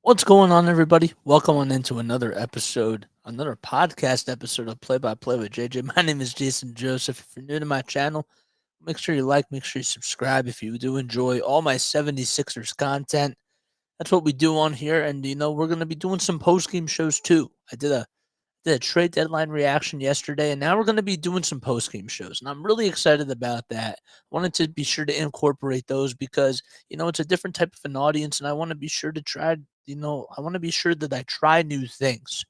What's going on, everybody? Welcome on into another podcast episode of Play by Play with JJ. My name is Jason Joseph. If you're new to my channel, make sure you like, make sure you subscribe if you do enjoy all my 76ers content. That's what we do on here, and we're gonna be doing some post game shows too. I did a trade deadline reaction yesterday, and now we're going to be doing some post game shows, and I'm really excited about that. I wanted to be sure to incorporate those because it's a different type of an audience, and I want to be sure to try. I want to be sure that I try new things.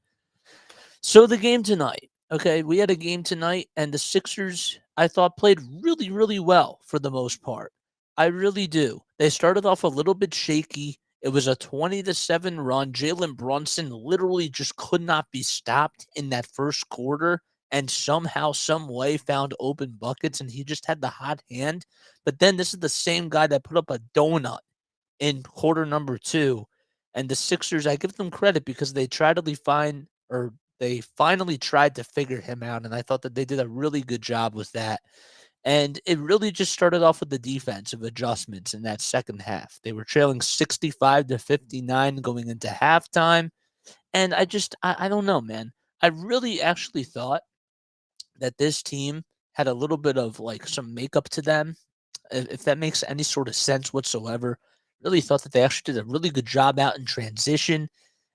So the game tonight, okay, we had a game tonight, and the Sixers I thought played really, really well for the most part. I really do. They started off a little bit shaky. It was a 20-7 run. Jalen Brunson literally just could not be stopped in that first quarter and somehow, some way found open buckets, and he just had the hot hand. But then this is the same guy that put up a donut in quarter number two. And the Sixers, I give them credit because they tried to find or they finally tried to figure him out. And I thought that they did a really good job with that. And it really just started off with the defensive adjustments in that second half. They were trailing 65-59 going into halftime. And I don't know, man. I really actually thought that this team had a little bit of like some makeup to them, if that makes any sort of sense whatsoever. Really thought that they actually did a really good job out in transition,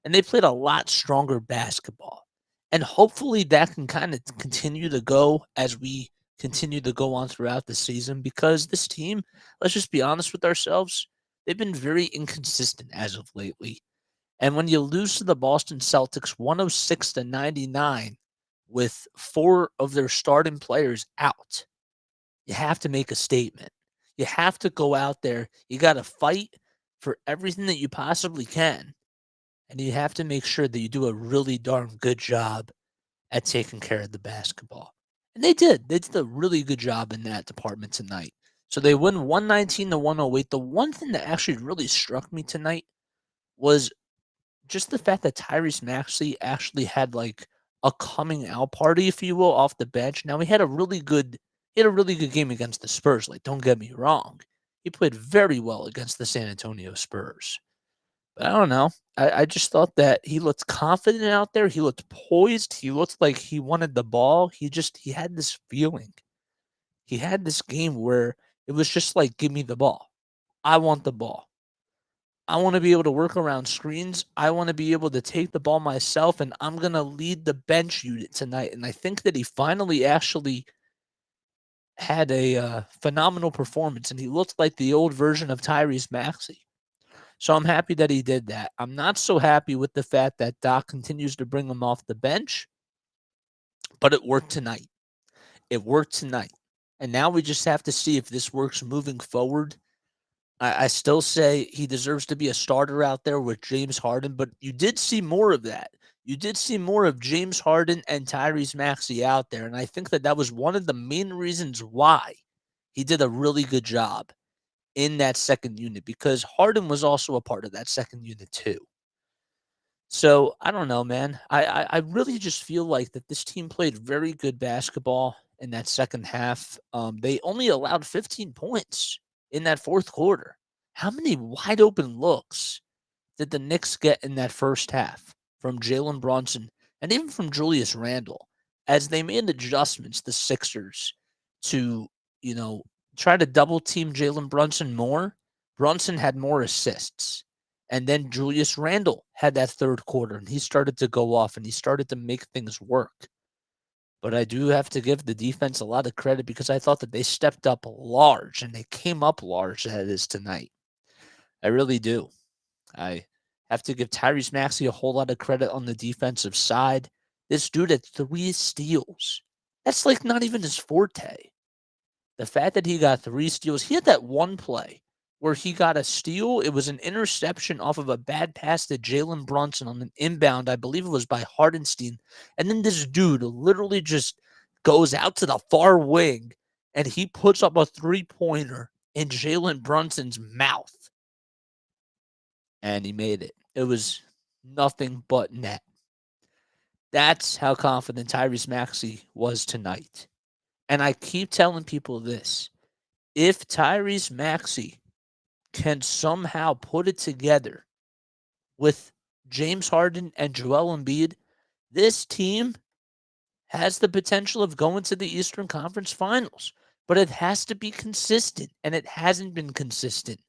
and they played a lot stronger basketball. And hopefully that can kind of continue to go as we continue to go on throughout the season because this team, let's just be honest with ourselves, they've been very inconsistent as of lately. And when you lose to the Boston Celtics 106-99 with four of their starting players out, you have to make a statement. You have to go out there. You got to fight for everything that you possibly can. And you have to make sure that you do a really darn good job at taking care of the basketball. And they did. They did a really good job in that department tonight. So they win 119-108. The one thing that actually really struck me tonight was just the fact that Tyrese Maxey actually had like a coming out party, if you will, off the bench. Now he had a really good game against the Spurs. Like, don't get me wrong, he played very well against the San Antonio Spurs. But I don't know. I just thought that he looked confident out there. He looked poised. He looked like he wanted the ball. He had this feeling. He had this game where it was just like, give me the ball. I want the ball. I want to be able to work around screens. I want to be able to take the ball myself, and I'm going to lead the bench unit tonight. And I think that he finally actually had a phenomenal performance, and he looked like the old version of Tyrese Maxey. So I'm happy that he did that. I'm not so happy with the fact that Doc continues to bring him off the bench, but it worked tonight. It worked tonight. And now we just have to see if this works moving forward. I still say he deserves to be a starter out there with James Harden, but you did see more of that. You did see more of James Harden and Tyrese Maxey out there, and I think that that was one of the main reasons why he did a really good job in that second unit because Harden was also a part of that second unit too. So I don't know, man. I really just feel like that this team played very good basketball in that second half. They only allowed 15 points in that fourth quarter. How many wide open looks did the Knicks get in that first half from Jalen Brunson and even from Julius Randle as they made adjustments, the Sixers, to, you know, try to double team Jalen Brunson more? Brunson had more assists. And then Julius Randle had that third quarter and he started to go off and he started to make things work. But I do have to give the defense a lot of credit because I thought that they stepped up large and they came up large as it is tonight. I really do. I have to give Tyrese Maxey a whole lot of credit on the defensive side. This dude had 3 steals. That's like not even his forte. The fact that he got 3 steals, he had that one play where he got a steal. It was an interception off of a bad pass to Jalen Brunson on an inbound. I believe it was by Hardenstein. And then this dude literally just goes out to the far wing and he puts up a 3-pointer in Jalen Brunson's mouth. And he made it. It was nothing but net. That's how confident Tyrese Maxey was tonight. And I keep telling people this. If Tyrese Maxey can somehow put it together with James Harden and Joel Embiid, this team has the potential of going to the Eastern Conference Finals, but it has to be consistent, and it hasn't been consistent.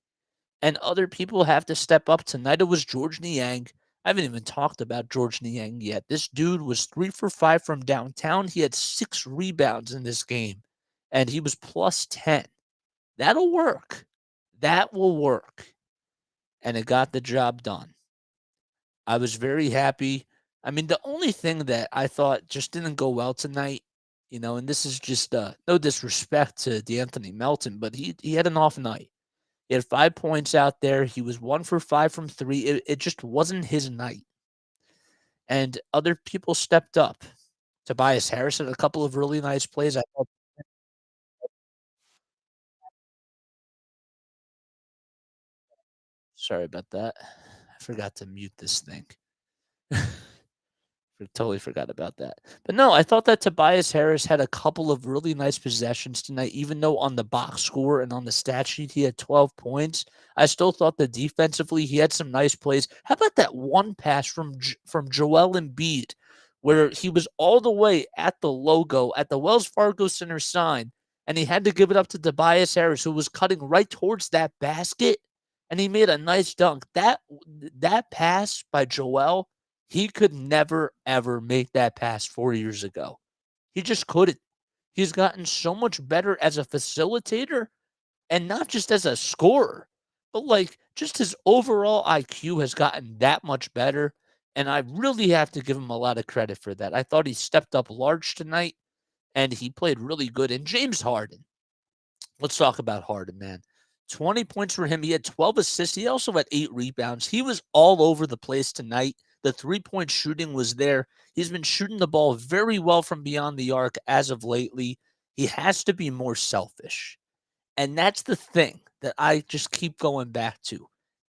And other people have to step up. Tonight it was George Niang. I haven't even talked about George Niang yet. This dude was 3 for 5 from downtown. He had 6 rebounds in this game, and he was plus 10. That'll work. That will work. And it got the job done. I was very happy. I mean, the only thing that I thought just didn't go well tonight, and this is just no disrespect to D'Anthony Melton, but he had an off night. He had 5 points out there. He was 1 for 5 from 3. It just wasn't his night. And other people stepped up. Tobias Harris had a couple of really nice plays. I thought, sorry about that. I forgot to mute this thing. Totally forgot about that. But no, I thought that Tobias Harris had a couple of really nice possessions tonight, even though on the box score and on the stat sheet he had 12 points. I still thought that defensively he had some nice plays. How about that one pass from Joel Embiid, where he was all the way at the logo at the Wells Fargo Center sign, and he had to give it up to Tobias Harris, who was cutting right towards that basket, and he made a nice dunk. That pass by Joel, he could never, ever make that pass 4 years ago. He just couldn't. He's gotten so much better as a facilitator and not just as a scorer, but just his overall IQ has gotten that much better. And I really have to give him a lot of credit for that. I thought he stepped up large tonight and he played really good. And James Harden, let's talk about Harden, man. 20 points for him. He had 12 assists. He also had 8 rebounds. He was all over the place tonight. The three-point shooting was there. He's been shooting the ball very well from beyond the arc as of lately. He has to be more selfish. And that's the thing that I just keep going back to.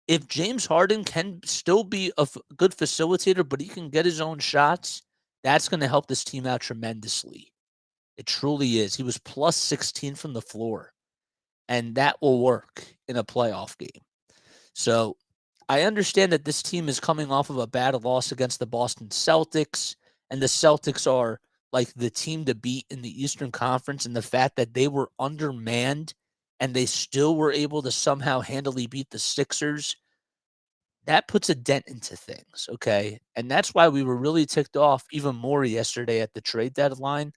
If James Harden can still be a good facilitator, but he can get his own shots, that's going to help this team out tremendously. It truly is. He was plus 16 from the floor, and that will work in a playoff game. So I understand that this team is coming off of a bad loss against the Boston Celtics, and the Celtics are like the team to beat in the Eastern Conference, and the fact that they were undermanned and they still were able to somehow handily beat the Sixers, that puts a dent into things, okay? And that's why we were really ticked off even more yesterday at the trade deadline.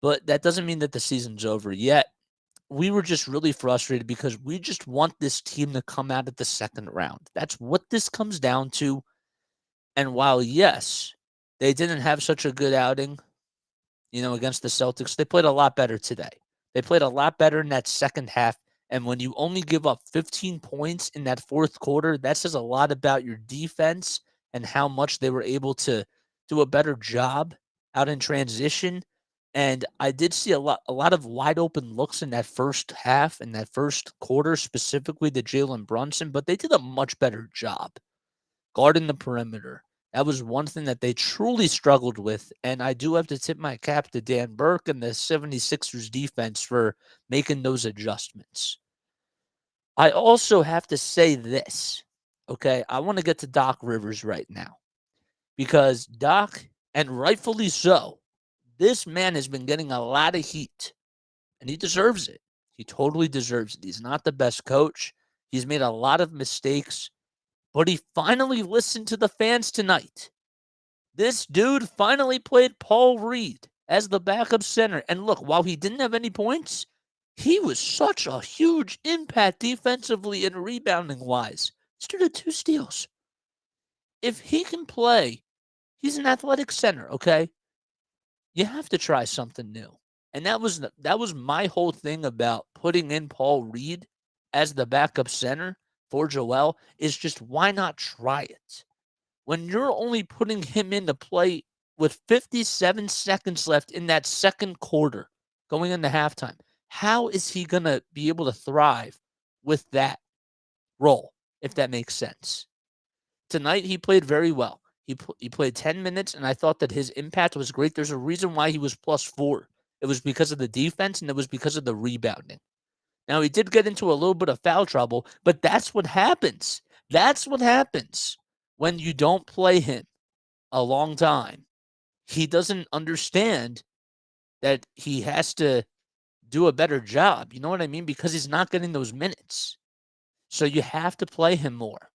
But that doesn't mean that the season's over yet. We were just really frustrated because we just want this team to come out at the second round. That's what this comes down to. And while, yes, they didn't have such a good outing, against the Celtics, they played a lot better today. They played a lot better in that second half. And when you only give up 15 points in that fourth quarter, that says a lot about your defense and how much they were able to do a better job out in transition. And I did see a lot of wide open looks in that first half and that first quarter, specifically to Jalen Brunson, but they did a much better job guarding the perimeter. That was one thing that they truly struggled with, and I do have to tip my cap to Dan Burke and the 76ers defense for making those adjustments. I also have to say this, okay? I want to get to Doc Rivers right now because Doc, and rightfully so, this man has been getting a lot of heat, and he deserves it. He totally deserves it. He's not the best coach. He's made a lot of mistakes, but he finally listened to the fans tonight. This dude finally played Paul Reed as the backup center. And look, while he didn't have any points, he was such a huge impact defensively and rebounding wise. Stood at 2 steals. If he can play, he's an athletic center, okay? You have to try something new. And that was my whole thing about putting in Paul Reed as the backup center for Joel is just why not try it? When you're only putting him in to play with 57 seconds left in that second quarter going into halftime, how is he going to be able to thrive with that role, if that makes sense? Tonight, he played very well. He played 10 minutes, and I thought that his impact was great. There's a reason why he was +4. It was because of the defense, and it was because of the rebounding. Now, he did get into a little bit of foul trouble, but that's what happens. That's what happens. when you don't play him a long time, he doesn't understand that he has to do a better job. You know what I mean? Because he's not getting those minutes. So you have to play him more.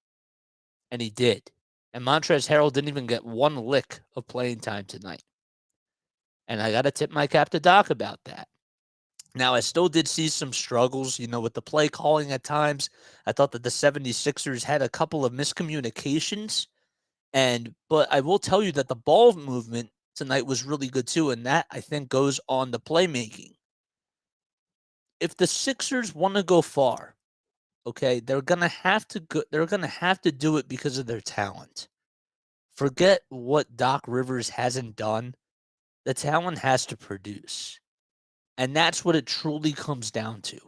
And he did. And Montrezl Harrell didn't even get one lick of playing time tonight. And I got to tip my cap to Doc about that. Now, I still did see some struggles, with the play calling at times. I thought that the 76ers had a couple of miscommunications. But I will tell you that the ball movement tonight was really good too. And that, I think, goes on the playmaking. If the Sixers want to go far, okay, they're gonna have to go. They're gonna have to do it because of their talent. Forget what Doc Rivers hasn't done. The talent has to produce, and that's what it truly comes down to.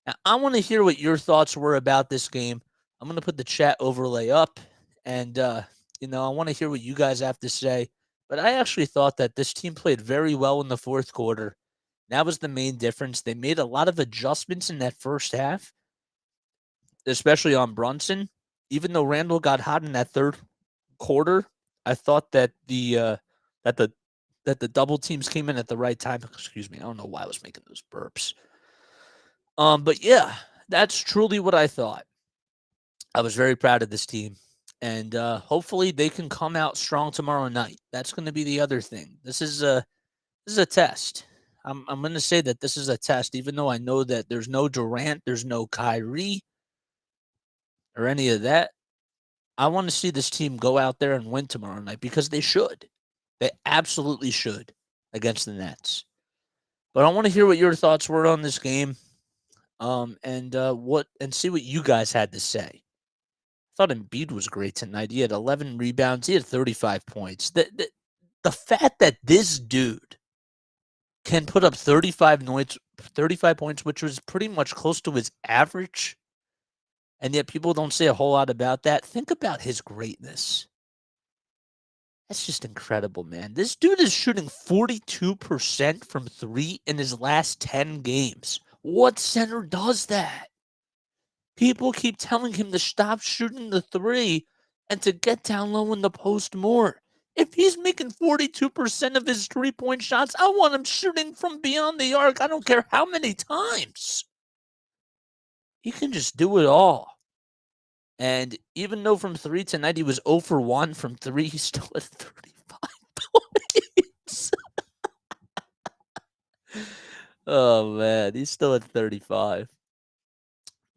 Now, I want to hear what your thoughts were about this game. I'm gonna put the chat overlay up, and I want to hear what you guys have to say. But I actually thought that this team played very well in the fourth quarter. That was the main difference. They made a lot of adjustments in that first half, especially on Brunson. Even though Randall got hot in that third quarter, I thought that that the the double teams came in at the right time. Excuse me, I don't know why I was making those burps. But yeah, that's truly what I thought. I was very proud of this team, and hopefully they can come out strong tomorrow night. That's going to be the other thing. This is a test. I'm going to say that this is a test, even though I know that there's no Durant, there's no Kyrie, or any of that. I want to see this team go out there and win tomorrow night because they should. They absolutely should against the Nets. But I want to hear what your thoughts were on this game, and see what you guys had to say. I thought Embiid was great tonight. He had 11 rebounds. He had 35 points. The fact that this dude can put up 35 points, which was pretty much close to his average, and yet people don't say a whole lot about that. Think about his greatness. That's just incredible, man. This dude is shooting 42% from three in his last 10 games. What center does that? People keep telling him to stop shooting the three and to get down low in the post more. If he's making 42% of his three-point shots, I want him shooting from beyond the arc. I don't care how many times. He can just do it all. And even though from three tonight he was 0 for 1 from three, he's still at 35 points. Oh man, he's still at 35.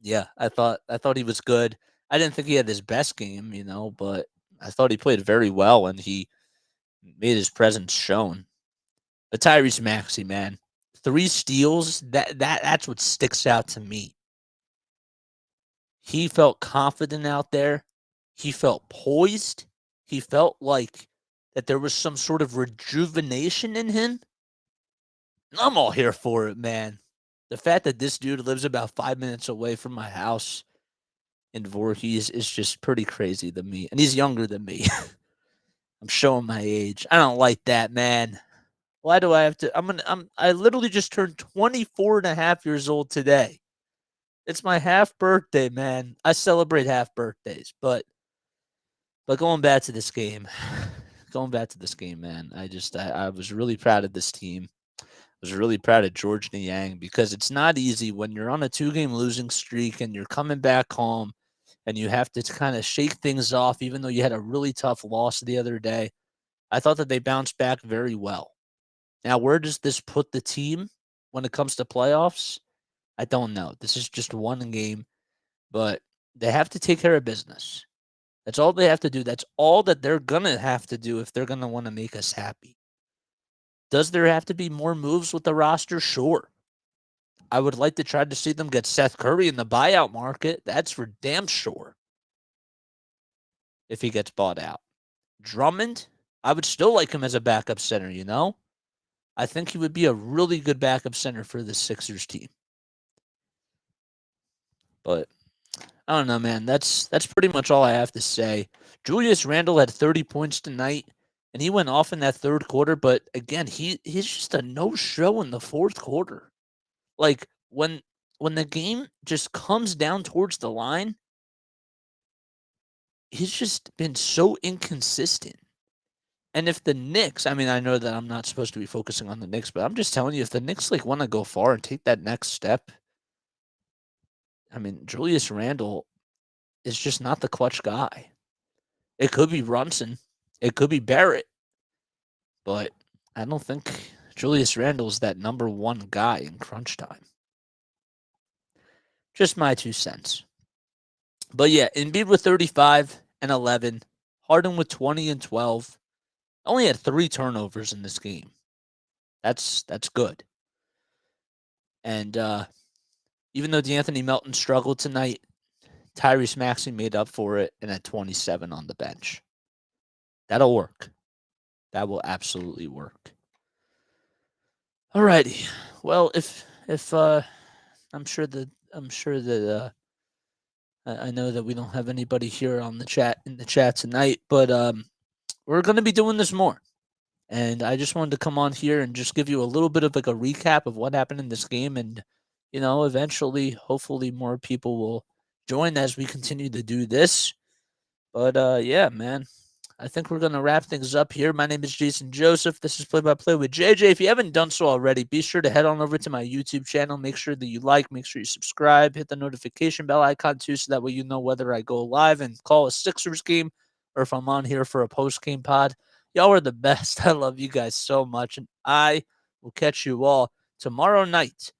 Yeah, I thought he was good. I didn't think he had his best game, but I thought he played very well and he made his presence shown. But Tyrese Maxey, man, 3 steals, that's what sticks out to me. He felt confident out there. He felt poised. He felt like that there was some sort of rejuvenation in him. I'm all here for it, man. The fact that this dude lives about 5 minutes away from my house in Voorhees is just pretty crazy to me. And he's younger than me. I'm showing my age. I don't like that, man. Why do I have to? I literally just turned 24 and a half years old today. It's my half birthday, man. I celebrate half birthdays, but going back to this game, man. I was really proud of this team. I was really proud of George Niang because it's not easy when you're on a 2-game losing streak and you're coming back home and you have to kind of shake things off, even though you had a really tough loss the other day. I thought that they bounced back very well. Now, where does this put the team when it comes to playoffs? I don't know. This is just one game, but they have to take care of business. That's all they have to do. That's all that they're going to have to do if they're going to want to make us happy. Does there have to be more moves with the roster? Sure. I would like to try to see them get Seth Curry in the buyout market. That's for damn sure. If he gets bought out. Drummond, I would still like him as a backup center, I think he would be a really good backup center for the Sixers team. But I don't know, man. That's pretty much all I have to say. Julius Randle had 30 points tonight, and he went off in that third quarter. But again, he's just a no-show in the fourth quarter. Like when the game just comes down towards the line, he's just been so inconsistent. And if the Knicks, I mean, I know that I'm not supposed to be focusing on the Knicks, but I'm just telling you, if the Knicks like want to go far and take that next step, I mean, Julius Randle is just not the clutch guy. It could be Brunson, it could be Barrett, but I don't think Julius Randle is that number one guy in crunch time. Just my 2 cents. But yeah, Embiid with 35 and 11, Harden with 20 and 12. Only had 3 turnovers in this game. That's good. And even though D'Anthony Melton struggled tonight, Tyrese Maxey made up for it and had 27 on the bench. That'll work. That will absolutely work. Alrighty. Well, if I'm sure that I know that we don't have anybody here on the chat in the chat tonight, but we're going to be doing this more. And I just wanted to come on here and just give you a little bit of like a recap of what happened in this game. And, eventually, hopefully more people will join as we continue to do this. But yeah, man, I think we're going to wrap things up here. My name is Jason Joseph. This is Play by Play with JJ. If you haven't done so already, be sure to head on over to my YouTube channel. Make sure that you like, make sure you subscribe, hit the notification bell icon too, so that way you know whether I go live and call a Sixers game or if I'm on here for a post-game pod. Y'all are the best. I love you guys so much, and I will catch you all tomorrow night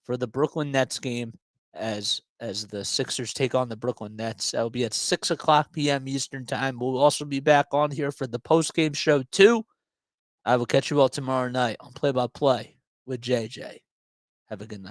for the Brooklyn Nets game as the Sixers take on the Brooklyn Nets. That will be at 6:00 p.m. Eastern time. We'll also be back on here for the post-game show too. I will catch you all tomorrow night on Play by Play with JJ. Have a good night.